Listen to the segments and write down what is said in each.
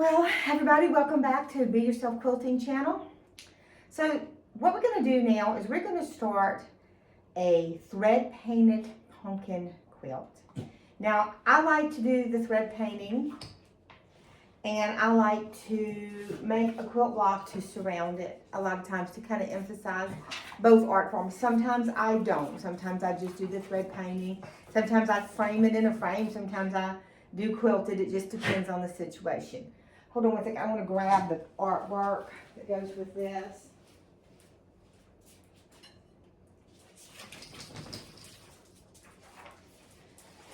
Well, everybody, welcome back to Be Yourself Quilting channel. So what we're going to do now is we're going to start a thread painted pumpkin quilt. Now, I like to do the thread painting, and I like to make a quilt block to surround it a lot of times to kind of emphasize both art forms. Sometimes I don't. Sometimes I just do the thread painting. Sometimes I frame it in a frame. Sometimes I do quilted. It just depends on the situation. Hold on one second. I want to grab the artwork that goes with this.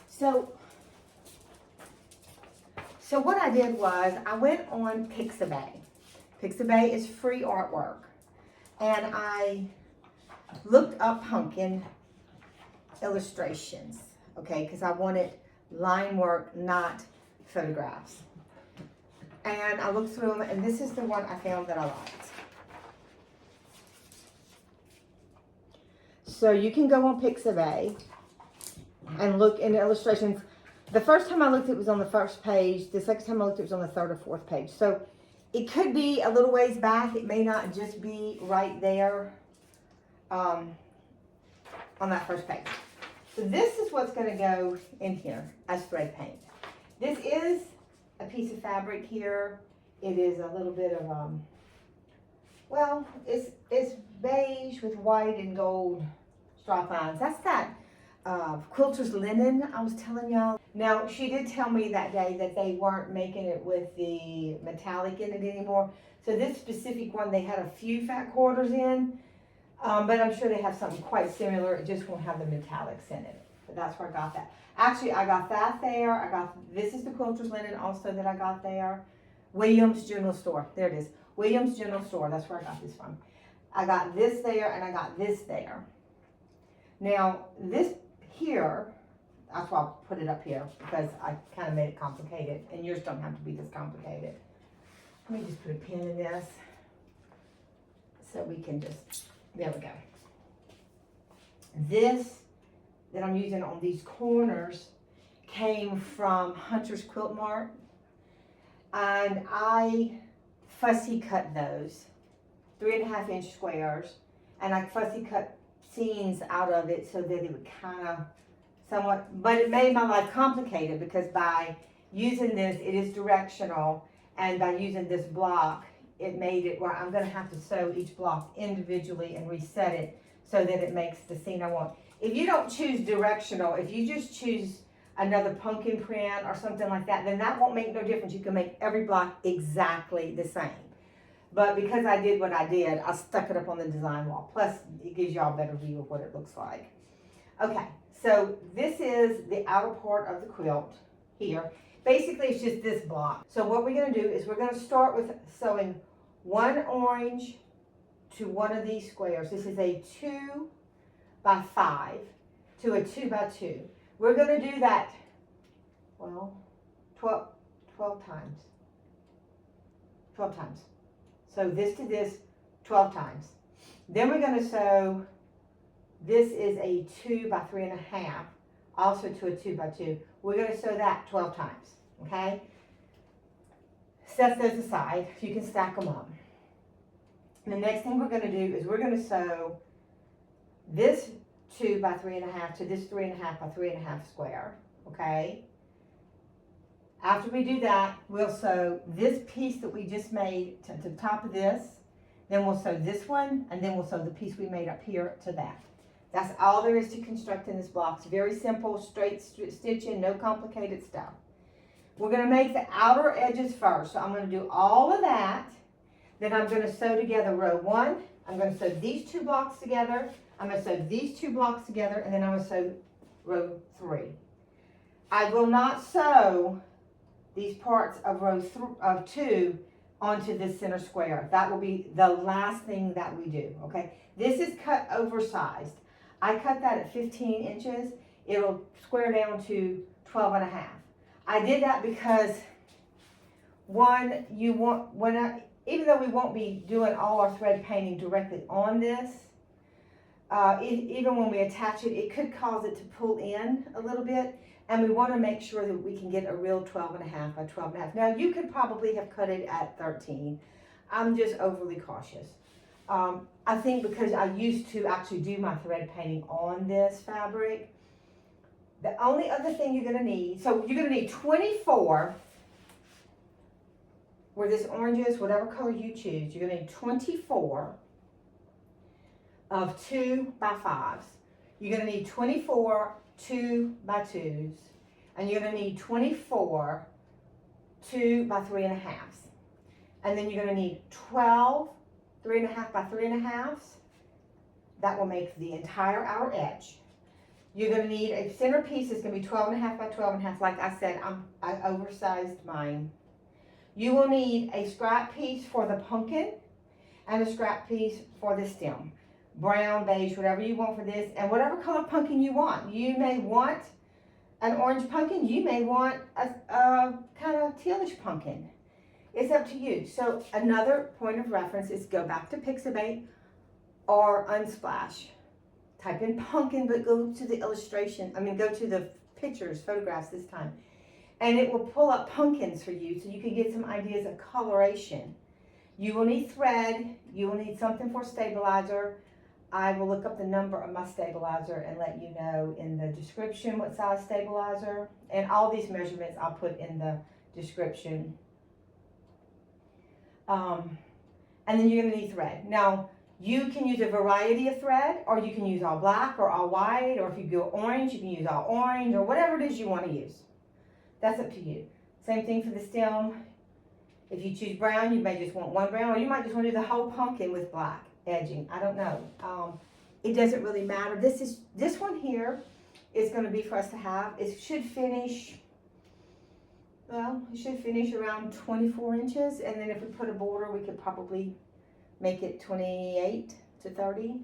So what I did was I went on Pixabay. Pixabay is free artwork. And I looked up pumpkin illustrations, okay, because I wanted line work, not photographs. And I looked through them, and this is the one I found that I liked. So you can go on Pixabay and look in the illustrations. The first time I looked, it was on the first page. The second time I looked, it was on the third or fourth page. So it could be a little ways back. It may not just be right there on that first page. So this is what's going to go in here as thread paint. This is a piece of fabric here. It is a little bit of well, it's beige with white and gold strap lines. That's that quilter's linen I was telling y'all. Now, she did tell me that day that they weren't making it with the metallic in it anymore. So this specific one, they had a few fat quarters in, but I'm sure they have something quite similar. It just won't have the metallics in it. But that's where I got that. Actually, I got that there. This is the quilter's linen also that I got there. Williams General Store. There it is. Williams General Store. That's where I got this from. I got this there and I got this there. Now, this here, that's why I put it up here because I kind of made it complicated, and yours don't have to be this complicated. Let me just put a pin in this so we can just, there we go. This that I'm using on these corners came from Hunter's Quilt Mart, and I fussy cut those 3.5 inch squares, and I fussy cut seams out of it so that it would kind of somewhat, but it made my life complicated because by using this, it is directional, and by using this block, it made it where I'm going to have to sew each block individually and reset it so that it makes the seam I want. If you don't choose directional, if you just choose another pumpkin print or something like that, then that won't make no difference. You can make every block exactly the same. But because I did what I did, I stuck it up on the design wall. Plus, it gives y'all a better view of what it looks like. Okay, so this is the outer part of the quilt here. Basically, it's just this block. So what we're going to do is we're going to start with sewing one orange to one of these squares. This is a 2 by 5 to a 2 by 2. We're going to do that, well, 12 times. 12 times. So this to this 12 times. Then we're going to sew, this is a 2 by 3.5, also to a 2 by 2. We're going to sew that 12 times, okay? Set those aside. You can stack them up. And the next thing we're going to do is we're going to sew this 2 by 3.5 to this 3.5 by 3.5 square, okay? After we do that, we'll sew this piece that we just made to the top of this, then we'll sew this one, and then we'll sew the piece we made up here to that. That's all there is to constructing this block. It's very simple, straight stitching, no complicated stuff. We're going to make the outer edges first, so I'm going to do all of that. Then I'm going to sew together row 1. I'm going to sew these 2 blocks together. I'm going to sew these 2 blocks together, and then I'm going to sew row 3. I will not sew these parts of row 2 onto this center square. That will be the last thing that we do, okay? This is cut oversized. I cut that at 15 inches. It'll square down to 12.5. I did that because one, even though we won't be doing all our thread painting directly on this, even when we attach it, it could cause it to pull in a little bit. And we want to make sure that we can get a real 12.5 by 12.5. Now you could probably have cut it at 13. I'm just overly cautious. I think because I used to actually do my thread painting on this fabric. The only other thing you're gonna need, so you're gonna need 24, where this orange is, whatever color you choose, you're gonna need 24 of 2 by 5s. You're gonna need 24 2 by 2s, and you're gonna need 24 2 by 3.5s. And then you're gonna need 12 3.5 by 3.5s. That will make the entire outer edge. You're gonna need a centerpiece is gonna be 12.5 by 12.5. Like I said, I oversized mine. You will need a scrap piece for the pumpkin and a scrap piece for the stem. Brown, beige, whatever you want for this, and whatever color pumpkin you want. You may want an orange pumpkin, you may want a kind of tealish pumpkin. It's up to you. So another point of reference is go back to Pixabay or Unsplash. Type in pumpkin, but go to the illustration, go to the pictures, photographs this time. And it will pull up pumpkins for you so you can get some ideas of coloration. You will need thread, you will need something for stabilizer. I will look up the number of my stabilizer and let you know in the description what size stabilizer. And all these measurements I'll put in the description. And then you're gonna need thread. Now, you can use a variety of thread, or you can use all black or all white, or if you go orange, you can use all orange, or whatever it is you wanna use. That's up to you. Same thing for the stem. If you choose brown, you may just want one brown, or you might just want to do the whole pumpkin with black edging. I don't know. It doesn't really matter. This one here is going to be for us to have. It should finish. Well, it should finish around 24 inches, and then if we put a border, we could probably make it 28 to 30.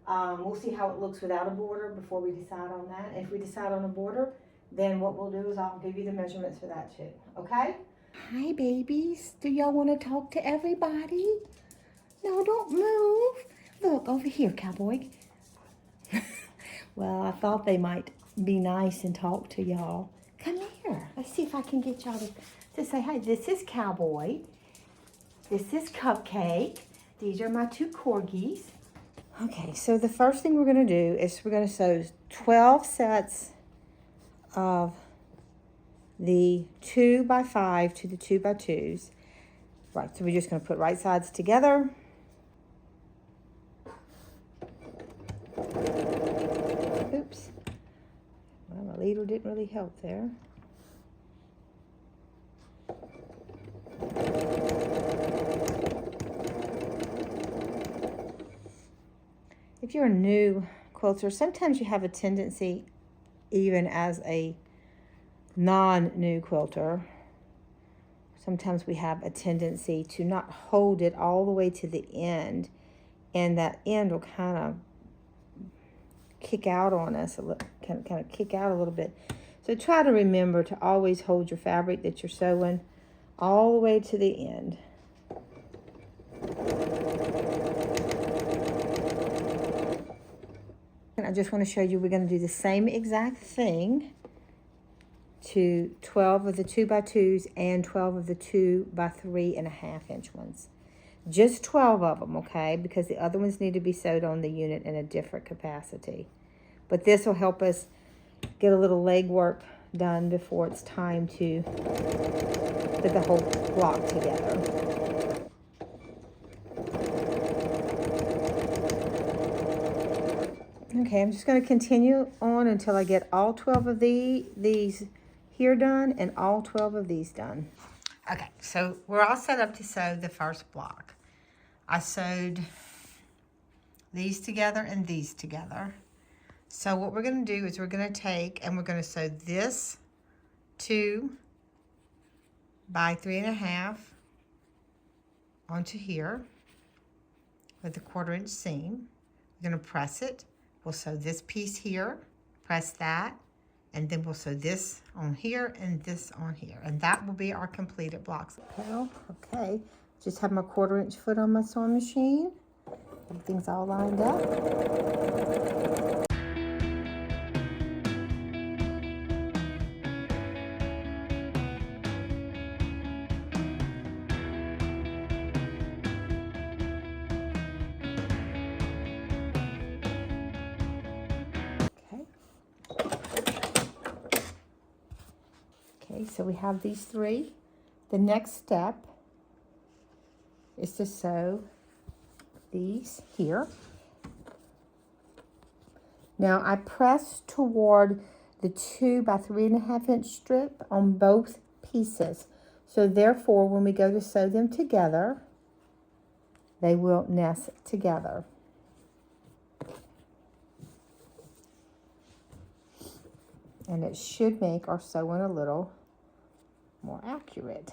We'll see how it looks without a border before we decide on that. And if we decide on a border, then what we'll do is I'll give you the measurements for that too. Okay? Hi, babies. Do y'all want to talk to everybody? No, don't move. Look, over here, cowboy. Well, I thought they might be nice and talk to y'all. Come here. Let's see if I can get y'all to say hi. This is Cowboy. This is Cupcake. These are my 2 corgis. Okay, so the first thing we're going to do is we're going to sew 12 sets of the 2 by 5 to the 2 by 2s. Right, so we're just going to put right sides together. Oops. Well, my needle didn't really help there. If you're a new quilter, sometimes you have a tendency, even as a non-new quilter, sometimes we have a tendency to not hold it all the way to the end, and that end will kind of kick out on us, kind of kick out a little bit. So try to remember to always hold your fabric that you're sewing all the way to the end. And I just want to show you we're going to do the same exact thing to 12 of the 2 by 2s and 12 of the 2 by 3.5 inch ones. Just 12 of them, okay? Because the other ones need to be sewed on the unit in a different capacity. But this will help us get a little leg work done before it's time to put the whole block together. Okay, I'm just going to continue on until I get all 12 of these here done and all 12 of these done. Okay, so we're all set up to sew the first block. I sewed these together and these together. So what we're going to do is we're going to take and we're going to sew this 2 by 3.5 onto here with a 1/4 inch seam. We're going to press it. We'll sew this piece here, press that, and then we'll sew this on here and this on here. And that will be our completed blocks. Okay, just have my 1/4 inch foot on my sewing machine. Everything's all lined up. Okay, so we have these three. The next step is to sew these here. Now I press toward the 2 by 3.5 inch strip on both pieces. So therefore, when we go to sew them together, they will nest together. And it should make our sewing a little more accurate.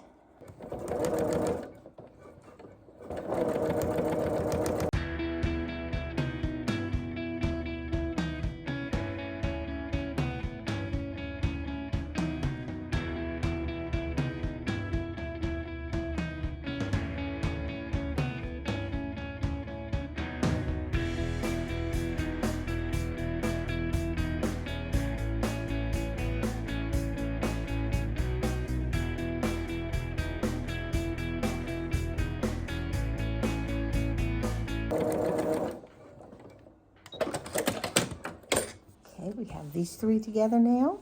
Okay, we have these three together now.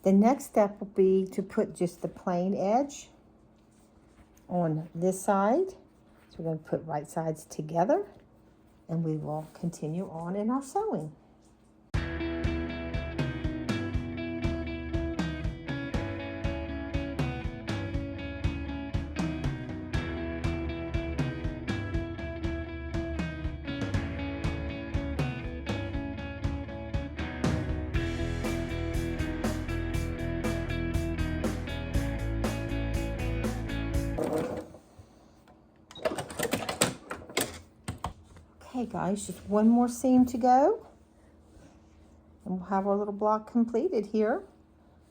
The next step will be to put just the plain edge on this side. So we're going to put right sides together, and we will continue on in our sewing. Okay guys, just one more seam to go, and we'll have our little block completed here.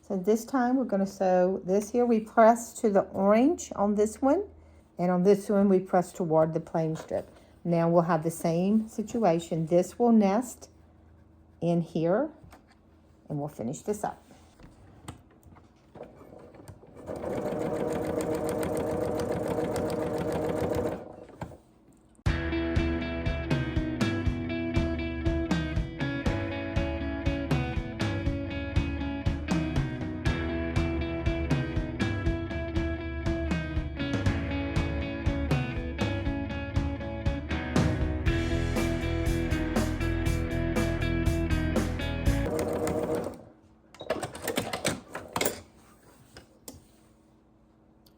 So this time we're going to sew this here. We press to the orange on this one, and on this one we press toward the plain strip. Now we'll have the same situation. This will nest in here, and we'll finish this up.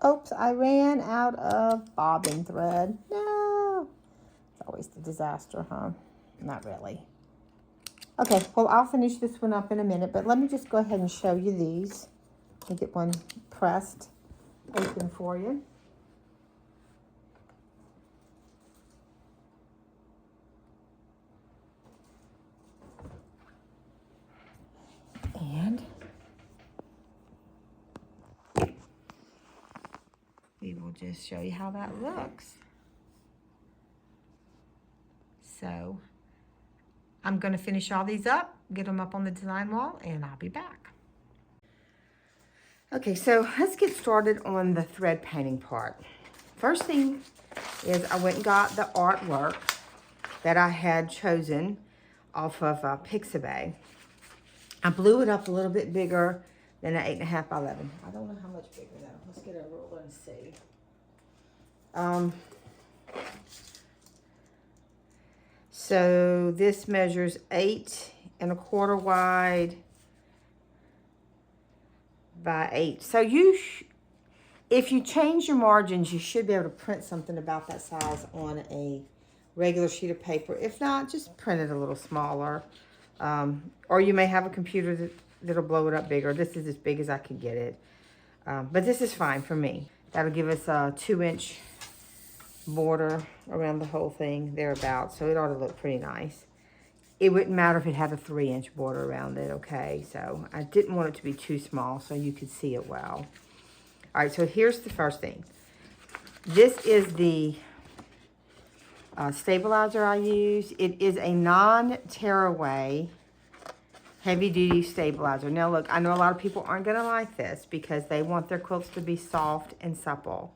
Oops, I ran out of bobbin thread. No. It's always the disaster, huh? Not really. Okay, well, I'll finish this one up in a minute, but let me just go ahead and show you these. Let me get one pressed open for you. And we will just show you how that looks. So I'm going to finish all these up, get them up on the design wall, and I'll be back. Okay, so let's get started on the thread painting part. First thing is I went and got the artwork that I had chosen off of Pixabay. I blew it up a little bit bigger than an 8.5 by 11. I don't know how much bigger though. Let's get a ruler and see. So this measures 8 1/4 wide by 8. So if you change your margins, you should be able to print something about that size on a regular sheet of paper. If not, just print it a little smaller. Or you may have a computer that'll blow it up bigger. This is as big as I can get it. But this is fine for me. That'll give us a 2-inch border around the whole thing, thereabouts. So it ought to look pretty nice. It wouldn't matter if it had a 3-inch border around it, okay? So I didn't want it to be too small so you could see it well. All right, so here's the first thing. This is the stabilizer I use. It is a non-tearaway heavy-duty stabilizer. Now look, I know a lot of people aren't going to like this because they want their quilts to be soft and supple.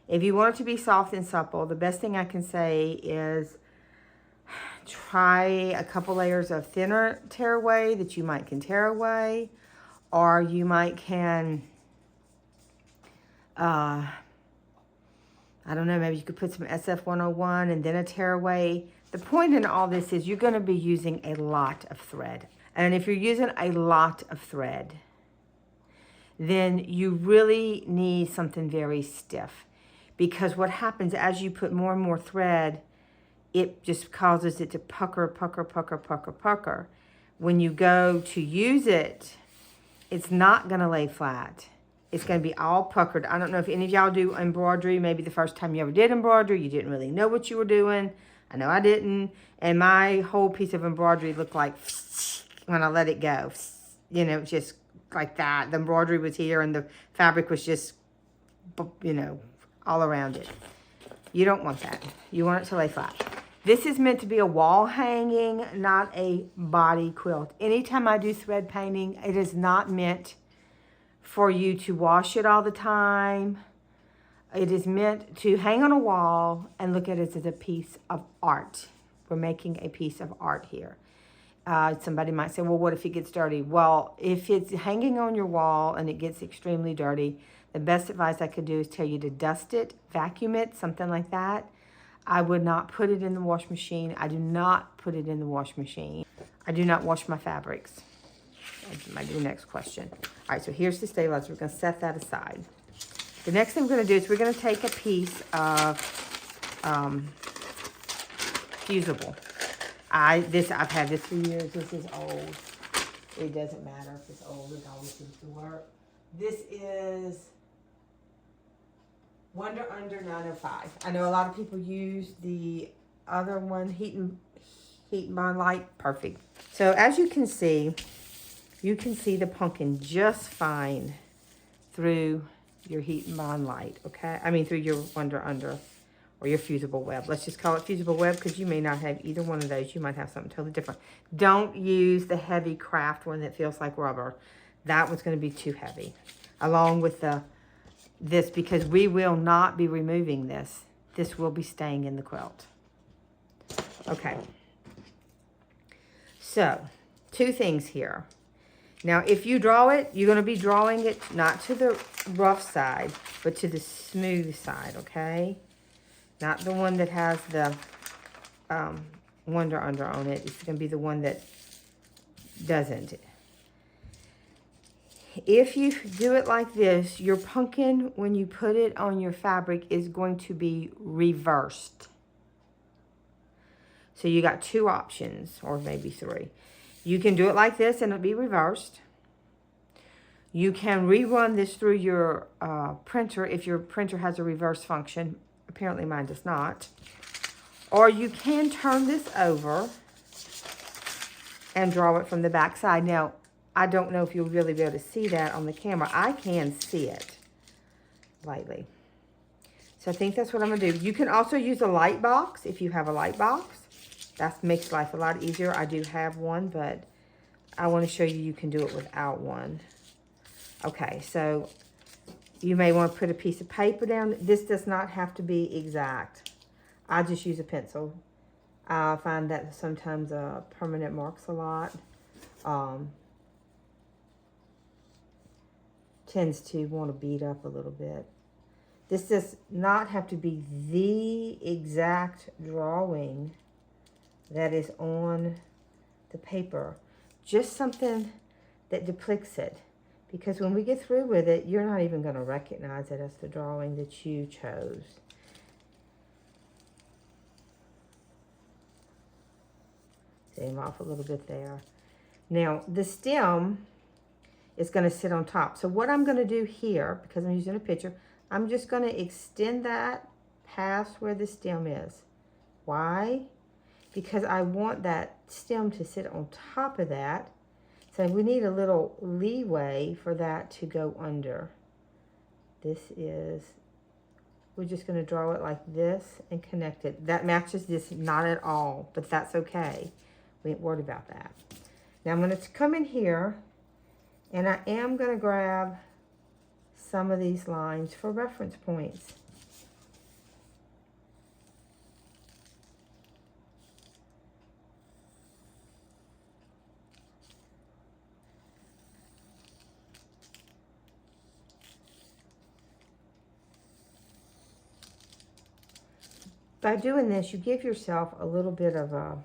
If you want it to be soft and supple, the best thing I can say is try a couple layers of thinner tearaway that you might can tear away, or you might can, I don't know, maybe you could put some SF101 and then a tearaway. The point in all this is you're going to be using a lot of thread. And if you're using a lot of thread, then you really need something very stiff. Because what happens as you put more and more thread, it just causes it to pucker, pucker, pucker, pucker, pucker. When you go to use it, it's not going to lay flat. It's going to be all puckered. I don't know if any of y'all do embroidery. Maybe the first time you ever did embroidery, you didn't really know what you were doing. I know I didn't. And my whole piece of embroidery looked like when I let it go. You know, just like that. The embroidery was here and the fabric was just, you know, all around it. You don't want that. You want it to lay flat. This is meant to be a wall hanging, not a body quilt. Anytime I do thread painting, it is not meant for you to wash it all the time. It is meant to hang on a wall and look at it as a piece of art. We're making a piece of art here. Somebody might say, well, what if it gets dirty? Well, if it's hanging on your wall and it gets extremely dirty, the best advice I could do is tell you to dust it, vacuum it, something like that. I would not put it in the wash machine. I do not put it in the wash machine. I do not wash my fabrics. That's my next question. All right, so here's the stabilizer. We're going to set that aside. The next thing we're going to do is we're going to take a piece of fusible. I've had this for years. This is old. It doesn't matter if it's old. It always seems to work. This is Wonder Under 905. I know a lot of people use the other one, Heat and Bond Light. Perfect. So as you can see the pumpkin just fine through your Heat and Bond Light, okay? I mean through your Wonder Under or your fusible web. Let's just call it fusible web because you may not have either one of those. You might have something totally different. Don't use the heavy craft one that feels like rubber. That one's going to be too heavy. Along with this, because we will not be removing this. This will be staying in the quilt. Okay. So, two things here. Now, if you draw it, you're going to be drawing it not to the rough side, but to the smooth side, okay? Not the one that has the Wonder Under on it. It's going to be the one that doesn't. If you do it like this, your pumpkin, when you put it on your fabric, is going to be reversed. So you got two options, or maybe three. You can do it like this and it'll be reversed. You can rerun this through your printer if your printer has a reverse function. Apparently mine does not. Or you can turn this over and draw it from the back side. Now, I don't know if you'll really be able to see that on the camera. I can see it lightly. So I think that's what I'm going to do. You can also use a light box if you have a light box. That makes life a lot easier. I do have one, but I want to show you can do it without one. Okay, so you may want to put a piece of paper down. This does not have to be exact. I just use a pencil. I find that sometimes permanent marks a lot. Tends to want to beat up a little bit. This does not have to be the exact drawing that is on the paper. Just something that depicts it. Because when we get through with it, you're not even going to recognize it as the drawing that you chose. Aim off a little bit there. Now, the stem is going to sit on top. So what I'm going to do here, because I'm using a picture, I'm just going to extend that past where the stem is. Why? Because I want that stem to sit on top of that. So we need a little leeway for that to go under. This is we're just going to draw it like this and connect it. That matches this not at all, but that's okay. We ain't worried about that. Now I'm going to come in here, and I am going to grab some of these lines for reference points. By doing this, you give yourself a little bit of a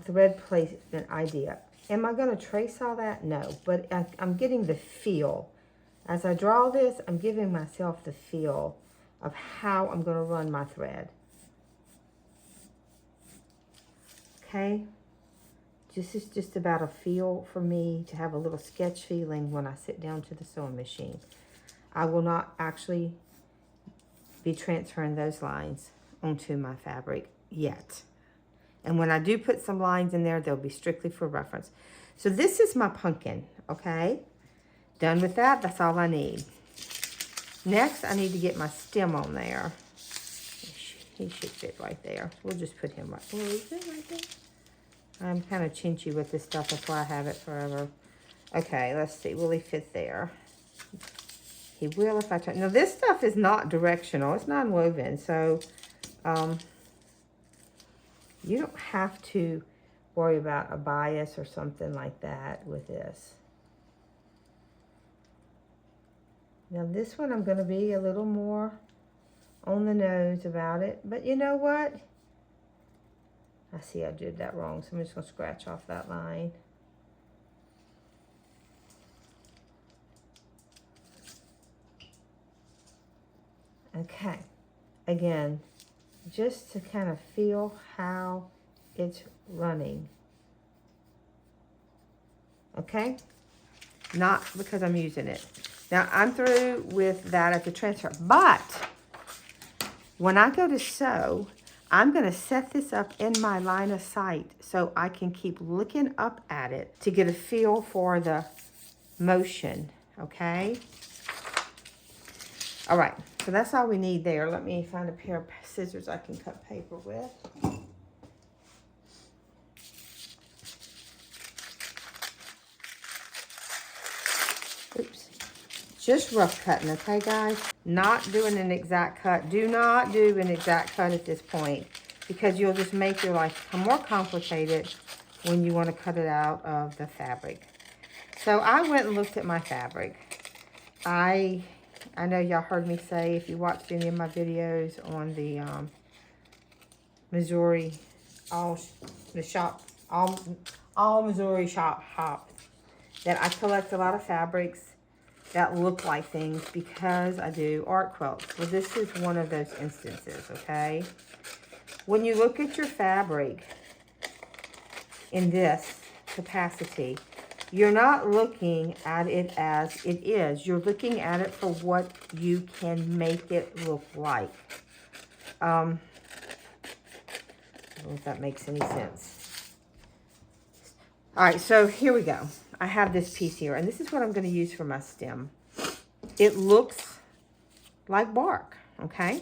thread placement idea. Am I going to trace all that? No, but I'm getting the feel. As I draw this, I'm giving myself the feel of how I'm going to run my thread. Okay? This is just about a feel for me to have a little sketch feeling when I sit down to the sewing machine. I will not actually be transferring those lines onto my fabric yet. And when I do put some lines in there, they'll be strictly for reference. So this is my pumpkin, okay? Done with that, that's all I need. Next, I need to get my stem on there. He should fit right there. We'll just put him right, oh, is it right there? I'm kind of chinchy with this stuff, that's why I have it forever. Okay, let's see, will he fit there? He will if I try. Now this stuff is not directional, it's non-woven, so you don't have to worry about a bias or something like that with this. Now this one I'm going to be a little more on the nose about it, but you know what? I see I did that wrong, so I'm just going to scratch off that line. Okay, again, just to kind of feel how it's running. Okay, not because I'm using it. Now I'm through with that at the transfer, but when I go to sew, I'm going to set this up in my line of sight so I can keep looking up at it to get a feel for the motion, okay? All right, so that's all we need there. Let me find a pair of scissors I can cut paper with. Oops. Just rough cutting, okay, guys? Not doing an exact cut. Do not do an exact cut at this point because you'll just make your life more complicated when you want to cut it out of the fabric. So I went and looked at my fabric. I know y'all heard me say, if you watched any of my videos on the Missouri, all Missouri shop, that I collect a lot of fabrics that look like things because I do art quilts. Well, this is one of those instances, okay? When you look at your fabric in this capacity, you're not looking at it as it is. You're looking at it for what you can make it look like. I don't know if that makes any sense. All right, so here we go. I have this piece here, and this is what I'm going to use for my stem. It looks like bark, okay?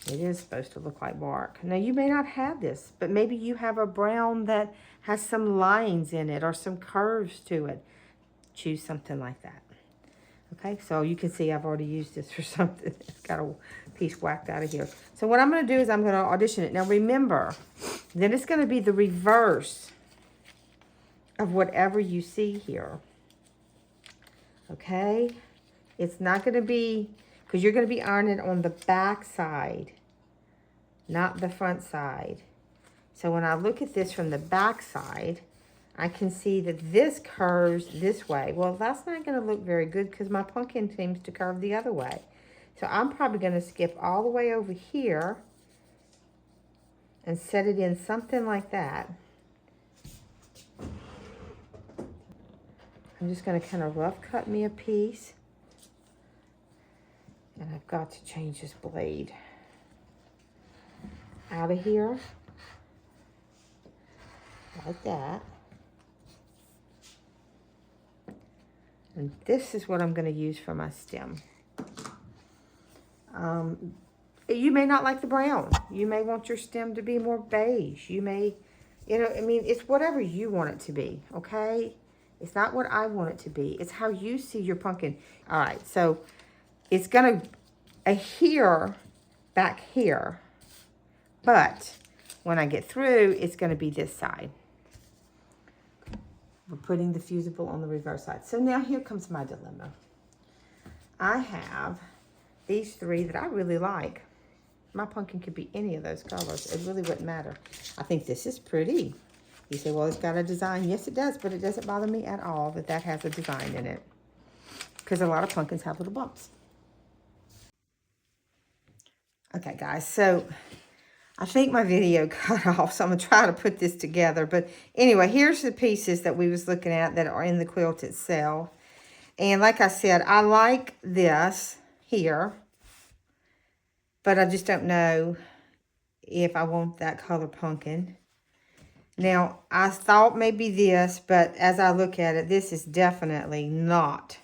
It is supposed to look like bark. Now, you may not have this, but maybe you have a brown that has some lines in it or some curves to it. Choose something like that. Okay, so you can see I've already used this for something. It's got a piece whacked out of here. So what I'm going to do is I'm going to audition it. Now, remember, then it's going to be the reverse of whatever you see here. Okay? It's not going to be, because you're going to be ironing on the back side, not the front side. So when I look at this from the back side, I can see that this curves this way. Well, that's not going to look very good because my pumpkin seems to curve the other way. So I'm probably going to skip all the way over here and set it in something like that. I'm just going to kind of rough cut me a piece. And I've got to change this blade out of here. Like that. And this is what I'm going to use for my stem. You may not like the brown. You may want your stem to be more beige. You may, you know, I mean, it's whatever you want it to be, okay? It's not what I want it to be. It's how you see your pumpkin. All right, so it's going to adhere back here, but when I get through, it's going to be this side. We're putting the fusible on the reverse side. So now here comes my dilemma. I have these three that I really like. My pumpkin could be any of those colors. It really wouldn't matter. I think this is pretty. You say, well, it's got a design. Yes, it does, but it doesn't bother me at all that that has a design in it. Because a lot of pumpkins have little bumps. Okay, guys, so I think my video cut off, so I'm going to try to put this together. But anyway, here's the pieces that we was looking at that are in the quilt itself. And like I said, I like this here. But I just don't know if I want that color pumpkin. Now, I thought maybe this, but as I look at it, this is definitely not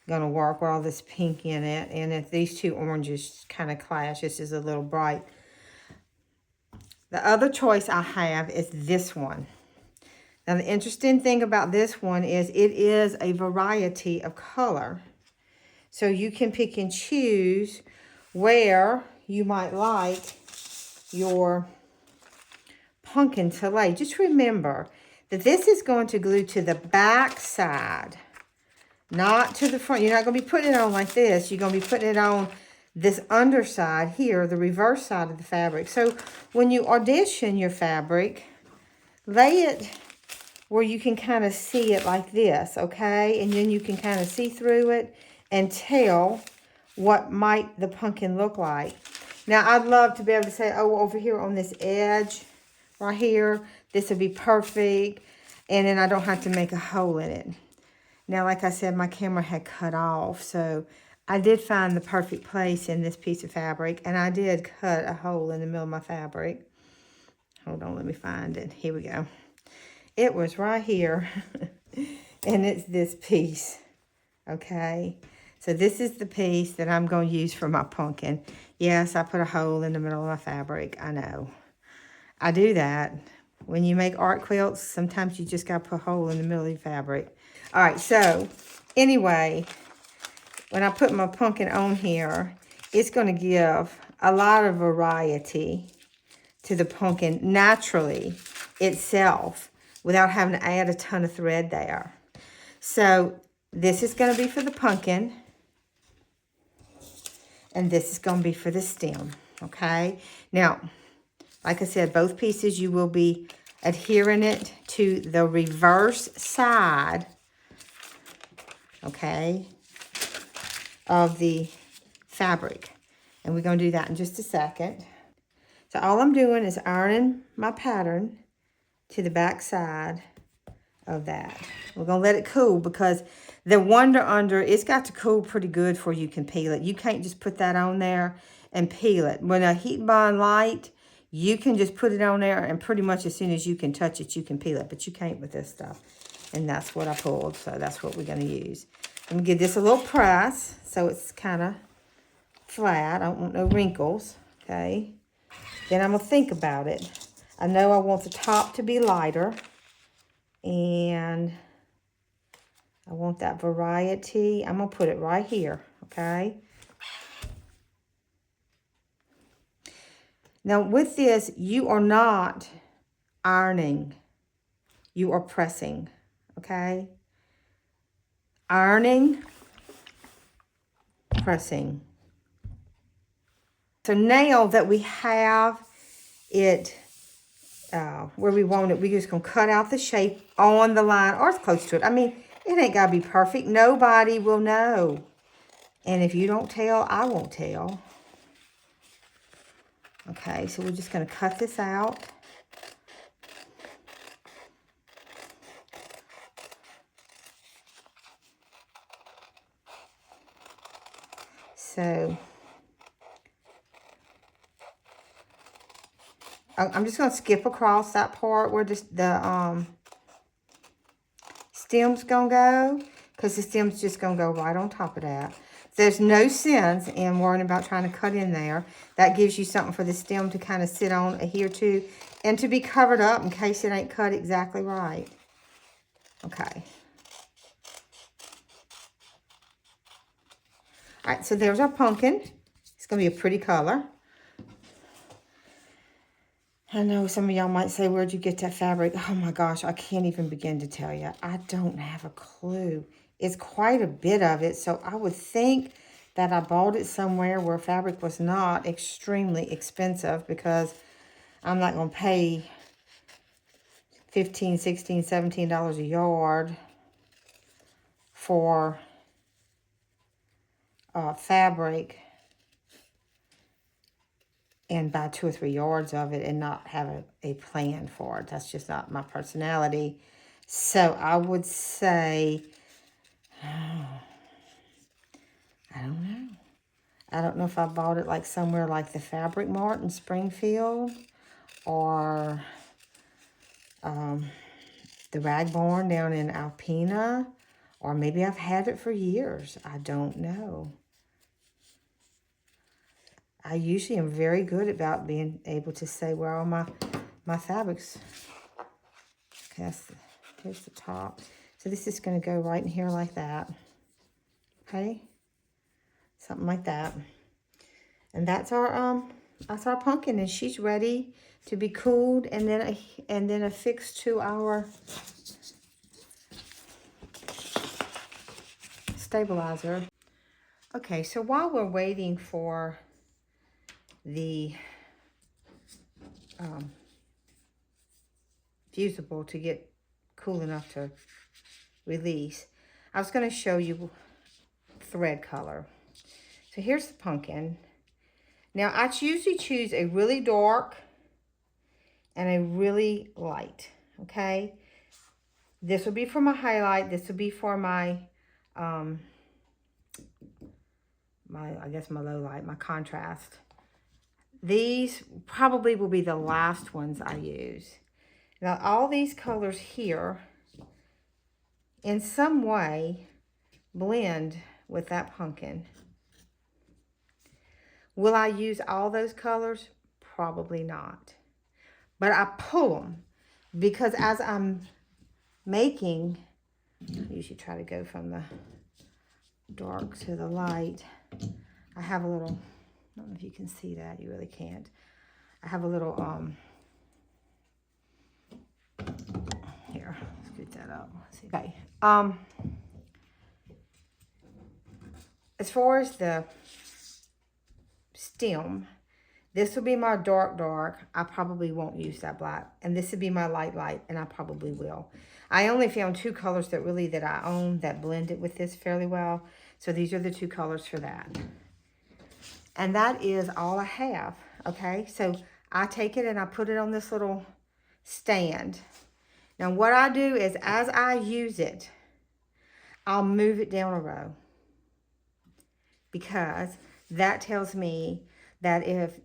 going to work with all this pink in it. And if these two oranges kind of clash, this is a little bright. The other choice I have is this one. Now, the interesting thing about this one is it is a variety of color. So you can pick and choose where you might like your pumpkin to lay. Just remember that this is going to glue to the back side, not to the front. You're not going to be putting it on like this. You're going to be putting it on this underside here, the reverse side of the fabric. So when you audition your fabric, lay it where you can kind of see it like this, okay? And then you can kind of see through it and tell what might the pumpkin look like. Now, I'd love to be able to say, oh, over here on this edge right here, this would be perfect. And then I don't have to make a hole in it. Now, like I said, my camera had cut off. So I did find the perfect place in this piece of fabric. And I did cut a hole in the middle of my fabric. Hold on, let me find it. Here we go. It was right here. And it's this piece. Okay. So this is the piece that I'm going to use for my pumpkin. Yes, I put a hole in the middle of my fabric. I know. I do that. When you make art quilts, sometimes you just got to put a hole in the middle of your fabric. All right, so anyway, when I put my pumpkin on here, it's going to give a lot of variety to the pumpkin naturally itself without having to add a ton of thread there. So this is going to be for the pumpkin. And this is going to be for the stem, okay? Now, like I said, both pieces, you will be adhering it to the reverse side, okay, of the fabric. And we're going to do that in just a second. So all I'm doing is ironing my pattern to the back side of that. We're going to let it cool because the Wonder Under, it's got to cool pretty good before you can peel it. You can't just put that on there and peel it. When a heat bond light, you can just put it on there and pretty much as soon as you can touch it, you can peel it. But you can't with this stuff. And that's what I pulled. So that's what we're going to use. I'm going to give this a little press so it's kind of flat. I don't want no wrinkles. Okay. Then I'm going to think about it. I know I want the top to be lighter. And I want that variety. I'm going to put it right here, okay? Now, with this, you are not ironing. You are pressing, okay? Ironing, pressing. So now that we have it where we want it, we're just going to cut out the shape on the line or as close to it. I mean, it ain't got to be perfect. Nobody will know. And if you don't tell, I won't tell. Okay, so we're just going to cut this out. So I'm just going to skip across that part where the stem's going to go, because the stem's just going to go right on top of that. There's no sense in worrying about trying to cut in there. That gives you something for the stem to kind of sit on here too, and to be covered up in case it ain't cut exactly right. Okay. All right, so there's our pumpkin. It's going to be a pretty color. I know some of y'all might say, where'd you get that fabric? Oh my gosh, I can't even begin to tell you. I don't have a clue. It's quite a bit of it, so I would think that I bought it somewhere where fabric was not extremely expensive, because I'm not going to pay $15, $16, $17 a yard for fabric and buy 2 or 3 yards of it and not have a plan for it. That's just not my personality. So I would say, I don't know. I don't know if I bought it like somewhere like the Fabric Mart in Springfield, or the Rag Barn down in Alpena, or maybe I've had it for years. I don't know. I usually am very good about being able to say where all my fabrics. Okay, here's the top. So this is going to go right in here like that. Okay, something like that. And that's our pumpkin, and she's ready to be cooled and then affixed to our stabilizer. Okay, so while we're waiting for the fusible to get cool enough to release, I was going to show you thread color. So here's the pumpkin. Now I usually choose a really dark and a really light. Okay, this will be for my highlight. This will be for my I guess my low light, my contrast. These probably will be the last ones I use. Now all these colors here in some way blend with that pumpkin. Will I use all those colors? Probably not. But I pull them because as I'm making, I usually try to go from the dark to the light. I have a little, I don't know if you can see that, you really can't. I have a little, here, scoot that up. Let's see. Okay. As far as the stem, this will be my dark. I probably won't use that black. And this would be my light, and I probably will. I only found 2 colors that I own that blended with this fairly well. So these are the 2 colors for that. And that is all I have, okay? So I take it and I put it on this little stand. Now what I do is as I use it, I'll move it down a row, because that tells me that if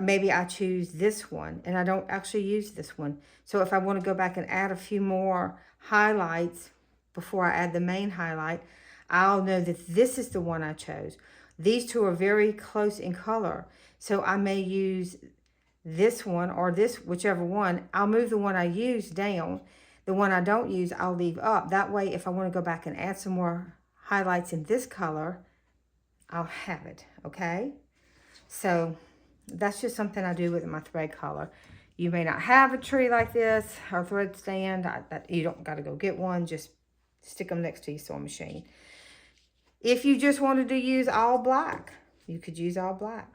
maybe I choose this one and I don't actually use this one. So if I want to go back and add a few more highlights before I add the main highlight, I'll know that this is the one I chose. These 2 are very close in color. So I may use this one or this, whichever one. I'll move the one I use down. The one I don't use, I'll leave up. That way, if I want to go back and add some more highlights in this color, I'll have it, okay? So that's just something I do with my thread color. You may not have a tree like this or thread stand. You don't got to go get one. Just stick them next to your sewing machine. If you just wanted to use all black, you could use all black.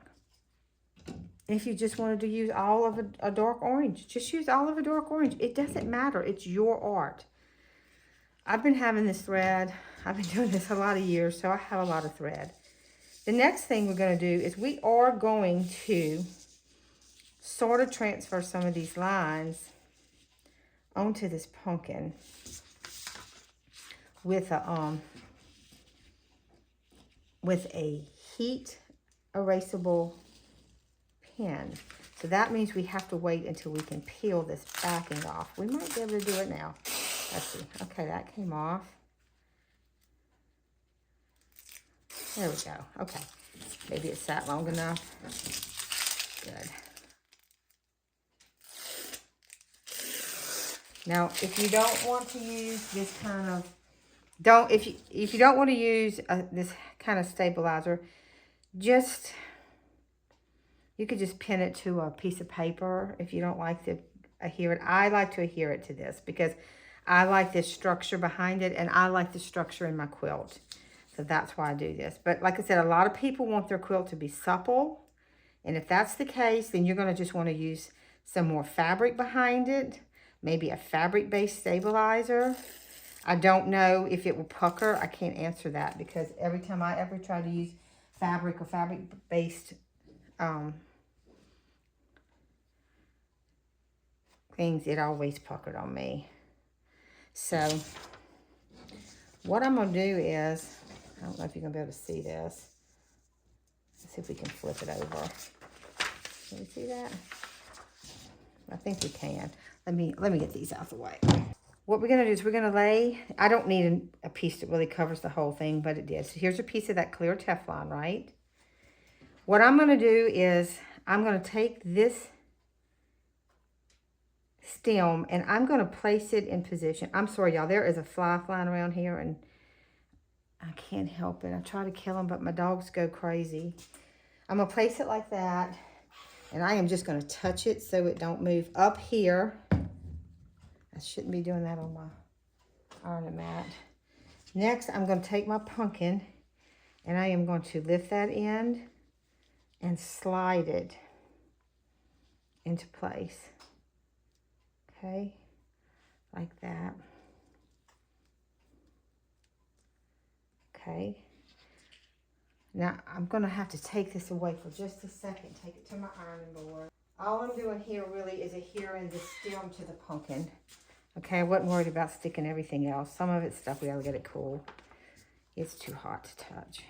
If you just wanted to use all of a dark orange, just use all of a dark orange. It doesn't matter. It's your art. I've been having this thread. I've been doing this a lot of years, so I have a lot of thread. The next thing we're going to do is we are going to sort of transfer some of these lines onto this pumpkin with a heat erasable pen. So that means we have to wait until we can peel this backing off. We might be able to do it now. Let's see. Okay, that came off. There we go. Okay. Maybe it sat long enough. Good. Now, if you don't want to use this kind of, if you don't want to use this kind of stabilizer, you could just pin it to a piece of paper if you don't like to adhere it. I like to adhere it to this because I like this structure behind it, and I like the structure in my quilt. So that's why I do this. But like I said, a lot of people want their quilt to be supple. And if that's the case, then you're going to just want to use some more fabric behind it. Maybe a fabric-based stabilizer. I don't know if it will pucker. I can't answer that because every time I ever try to use fabric or fabric-based things, it always puckered on me. So what I'm going to do is, I don't know if you're going to be able to see this. Let's see if we can flip it over. Can you see that? I think we can. Let me get these out of the way. What we're going to do is we're going to lay, I don't need a piece that really covers the whole thing, but it did. So here's a piece of that clear Teflon, right? What I'm going to do is I'm going to take this stem and I'm going to place it in position. I'm sorry, y'all. There is a fly flying around here and I can't help it. I try to kill them, but my dogs go crazy. I'm going to place it like that. And I am just going to touch it so it don't move up here. I shouldn't be doing that on my ironing mat. Next, I'm going to take my pumpkin and I am going to lift that end and slide it into place. Okay, like that. Okay. Now, I'm going to have to take this away for just a second. Take it to my ironing board. All I'm doing here really is adhering the stem to the pumpkin. Okay, I wasn't worried about sticking everything else. Some of it's stuff we gotta get it cool. It's too hot to touch.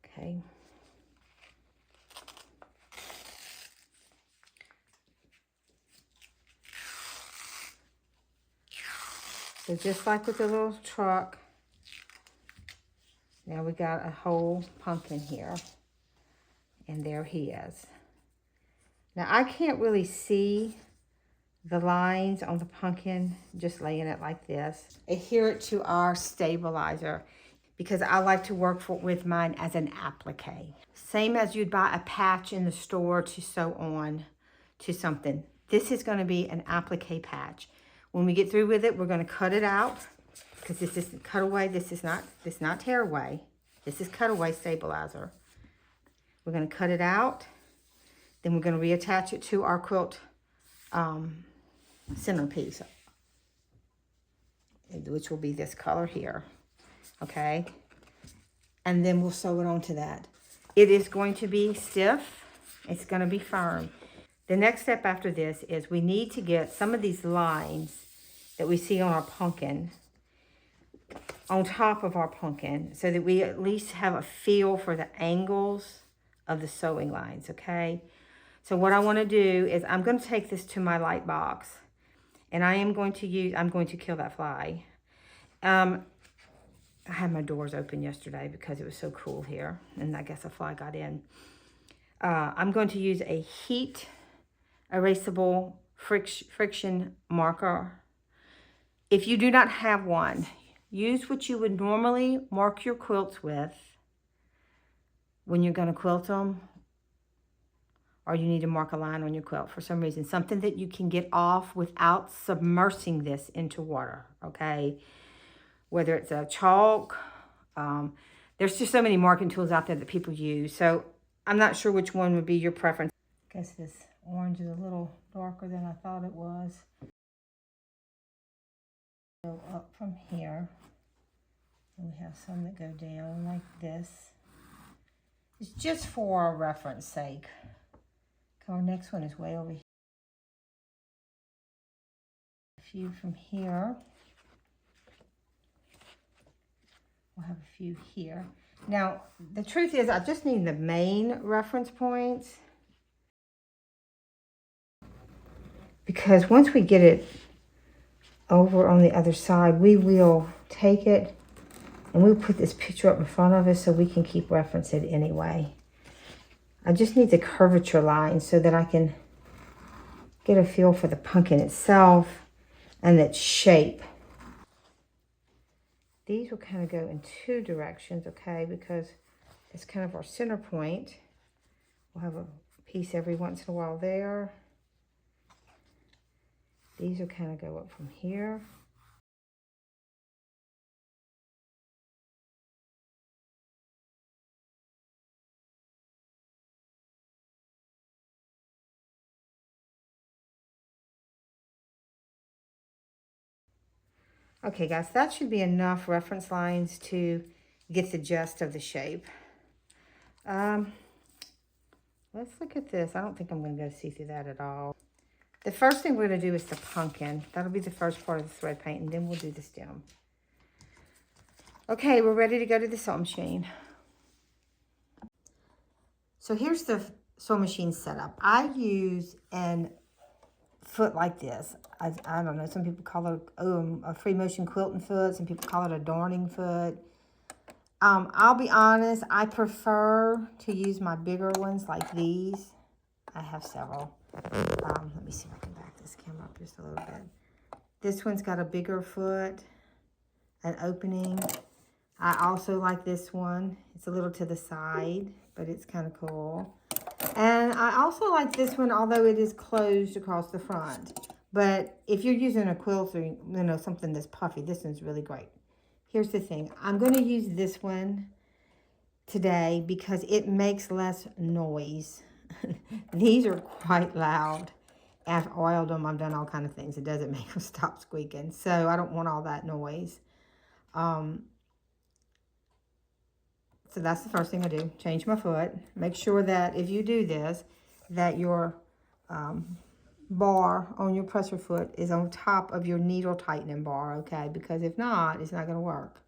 Okay. So just like with the little truck, now we got a whole pumpkin here. And there he is. Now I can't really see the lines on the pumpkin just laying it like this. Adhere it to our stabilizer because I like to work with mine as an applique. Same as you'd buy a patch in the store to sew on to something. This is going to be an applique patch. When we get through with it, we're going to cut it out because this isn't cutaway. This is not tear away. This is cutaway stabilizer. We're going to cut it out. Then we're going to reattach it to our quilt centerpiece, which will be this color here. Okay. And then we'll sew it onto that. It is going to be stiff. It's going to be firm. The next step after this is we need to get some of these lines that we see on our pumpkin on top of our pumpkin so that we at least have a feel for the angles of the sewing lines, okay? So what I want to do is I'm going to take this to my light box and I'm going to kill that fly. I had my doors open yesterday because it was so cool here and I guess a fly got in. I'm going to use a heat erasable friction marker. If you do not have one, use what you would normally mark your quilts with when you're going to quilt them, or you need to mark a line on your quilt for some reason. Something that you can get off without submersing this into water, okay? Whether it's a chalk, there's just so many marking tools out there that people use. So I'm not sure which one would be your preference. I guess this orange is a little darker than I thought it was. Go up from here. And we have some that go down like this. It's just for our reference sake. Our next one is way over here. A few from here. We'll have a few here. Now, the truth is I just need the main reference points. Because once we get it over on the other side, we will take it and we'll put this picture up in front of us so we can keep reference it anyway. I just need the curvature line so that I can get a feel for the pumpkin itself and its shape. These will kind of go in two directions, okay, because it's kind of our center point. We'll have a piece every once in a while there. These will kind of go up from here. Okay, guys, that should be enough reference lines to get the gist of the shape. Let's look at this. I don't think I'm going to go see through that at all. The first thing we're going to do is the pumpkin. That'll be the first part of the thread paint, and then we'll do the stem. Okay, we're ready to go to the sewing machine. So here's the sewing machine setup. I use an foot like this. I don't know, some people call it a free motion quilting foot. Some people call it a darning foot. I'll be honest, I prefer to use my bigger ones like these. I have several. Let me see if I can back this camera up just a little bit. This one's got a bigger foot, an opening. I also like this one. It's a little to the side, but it's kind of cool. And I also like this one, although it is closed across the front. But if you're using a quilt or, you know, something that's puffy, this one's really great. Here's the thing. I'm going to use this one today because it makes less noise. These are quite loud. I've oiled them. I've done all kinds of things. It doesn't make them stop squeaking. So I don't want all that noise. So that's the first thing I do. Change my foot. Make sure that if you do this, that your bar on your presser foot is on top of your needle tightening bar, okay? Because if not, it's not going to work.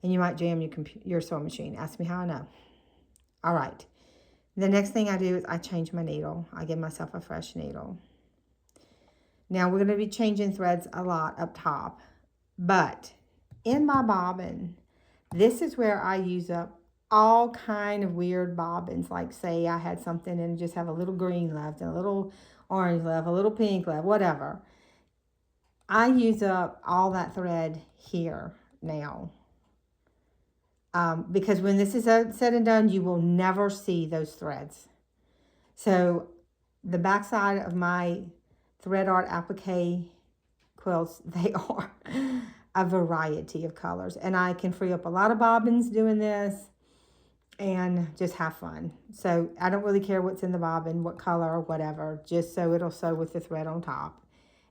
And you might jam your sewing machine. Ask me how I know. All right. The next thing I do is I change my needle. I give myself a fresh needle. Now, we're going to be changing threads a lot up top. But in my bobbin, this is where I use up all kind of weird bobbins. Like, say I had something and just have a little green left and a little orange left, a little pink left, whatever. I use up all that thread here now. Because when this is said and done, you will never see those threads. So the backside of my thread art applique quilts, they are a variety of colors. And I can free up a lot of bobbins doing this and just have fun. So I don't really care what's in the bobbin, what color or whatever, just so it'll sew with the thread on top.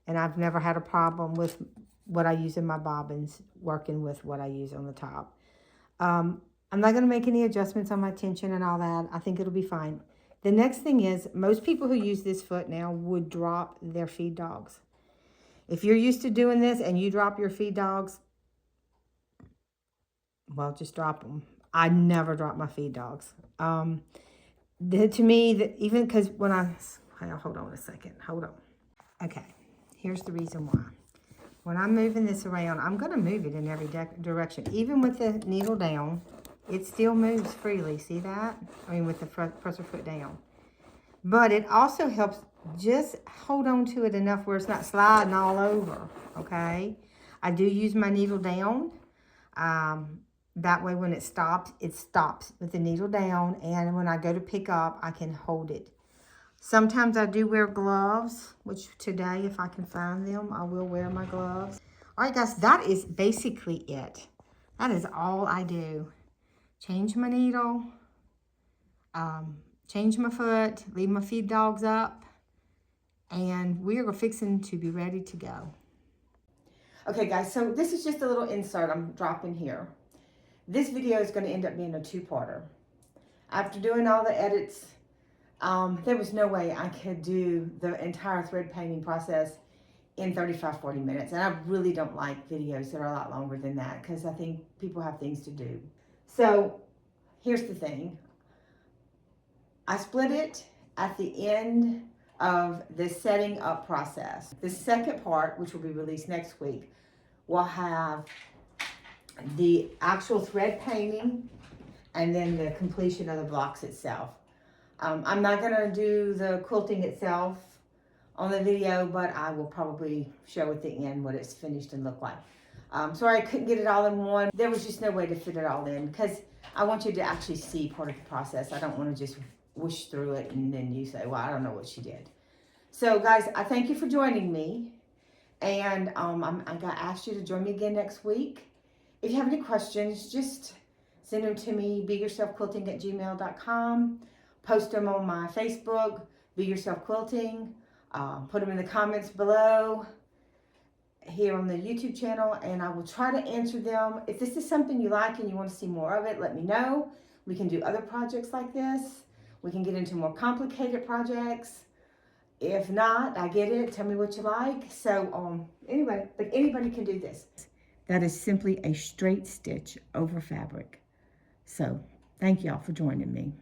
And I've never had a problem with what I use in my bobbins working with what I use on the top. I'm not going to make any adjustments on my tension and all that. I think it'll be fine. The next thing is, most people who use this foot now would drop their feed dogs. If you're used to doing this and you drop your feed dogs, well, just drop them. I never drop my feed dogs. To me, even because when hold on a second. Hold on. Okay, here's the reason why. When I'm moving this around, I'm going to move it in every direction. Even with the needle down, it still moves freely. See that? I mean, with the presser foot down. But it also helps just hold on to it enough where it's not sliding all over, okay? I do use my needle down. That way when it stops with the needle down. And when I go to pick up, I can hold it. Sometimes I do wear gloves, which today, if I can find them, I will wear my gloves. All right, guys, that is basically it. That is all I do. Change my needle, change my foot, leave my feed dogs up, and we are fixing to be ready to go. Okay, guys, so this is just a little insert I'm dropping here. This video is going to end up being a two-parter. After doing all the edits, there was no way I could do the entire thread painting process in 35-40 minutes. And I really don't like videos that are a lot longer than that because I think people have things to do. So here's the thing. I split it at the end of the setting up process. The second part, which will be released next week, will have the actual thread painting and then the completion of the blocks itself. I'm not gonna do the quilting itself on the video, but I will probably show at the end what it's finished and look like. Sorry I couldn't get it all in one. There was just no way to fit it all in because I want you to actually see part of the process. I don't want to just whoosh through it and then you say, well, I don't know what she did. So guys, I thank you for joining me. And I'm gonna ask you to join me again next week. If you have any questions, just send them to me, beyourselfquilting@gmail.com. Post them on my Facebook, Be Yourself Quilting. Put them in the comments below here on the YouTube channel, and I will try to answer them. If this is something you like and you want to see more of it, let me know. We can do other projects like this. We can get into more complicated projects. If not, I get it. Tell me what you like. So anyway, but anybody can do this. That is simply a straight stitch over fabric. So thank y'all for joining me.